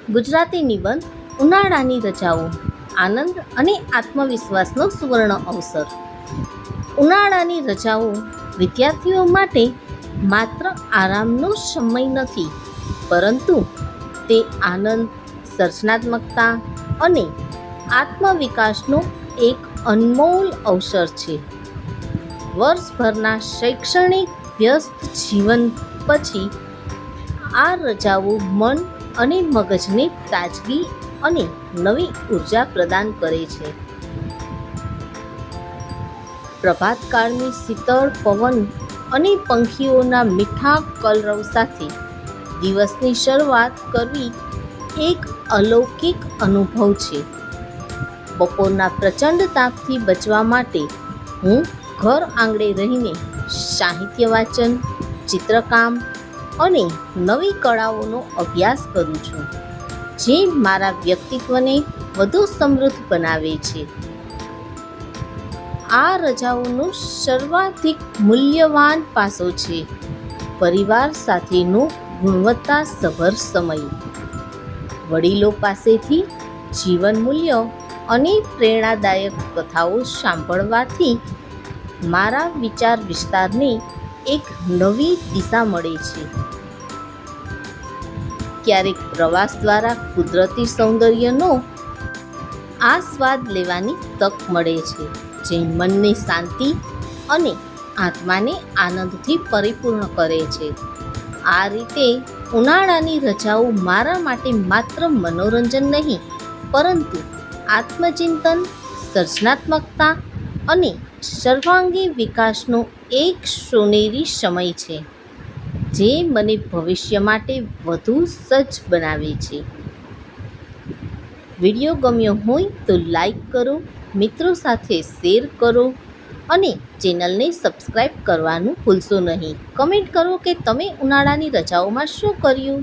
ગુજરાતી નિબંધ ઉનાળાની રજાઓ આનંદ અને આત્મવિશ્વાસનો સુવર્ણ અવસર. ઉનાળાની રજાઓ વિદ્યાર્થીઓ માટે માત્ર આરામનો સમય નથી, પરંતુ તે આનંદ, સર્જનાત્મકતા અને આત્મવિકાસનો એક અનમોલ અવસર છે. વર્ષભરના શૈક્ષણિક વ્યસ્ત જીવન પછી આ રજાઓ મન અને મગજને તાજગી અને નવી ઉર્જા પ્રદાન કરે છે. પ્રભાતકાળની શીતળ પવન અને પંખીઓના મીઠા કલરવ સાથે દિવસની શરૂઆત કરવી એક અલૌકિક અનુભવ છે. બપોરના પ્રચંડ તાપથી બચવા માટે હું ઘર આંગણે રહીને સાહિત્ય વાંચન, ચિત્રકામ અને નવી કળાઓનો અભ્યાસ કરું છું, જે મારા વ્યક્તિત્વને વધુ સમૃદ્ધ બનાવે છે. આ રજાઓનો સર્વાધિક મૂલ્યવાન પાસો છે પરિવાર સાથેનો ગુણવત્તાસભર સમય. વડીલો પાસેથી જીવન મૂલ્યો અને પ્રેરણાદાયક કથાઓ સાંભળવાથી મારા વિચાર વિસ્તારને એક નવી દિશા મળે છે. ક્યારેક પ્રવાસ દ્વારા કુદરતી સૌંદર્યનો આસ્વાદ લેવાની તક મળે છે, જે મનને શાંતિ અને આત્માને આનંદથી પરિપૂર્ણ કરે છે. આ રીતે ઉનાળાની રજાઓ મારા માટે માત્ર મનોરંજન નહીં, પરંતુ આત્મચિંતન, સર્જનાત્મકતા અને સર્વાંગી વિકાસનો એક સોનેરી સમય છે, જે મને ભવિષ્ય માટે વધુ સજ્જ બનાવે છે. વિડીયો ગમ્યો હોય તો લાઈક કરો, મિત્રો સાથે શેર કરો અને ચેનલને સબસ્ક્રાઈબ કરવાનું ભૂલશો નહીં. કમેન્ટ કરો કે તમે ઉનાળાની રજાઓમાં શું કર્યું.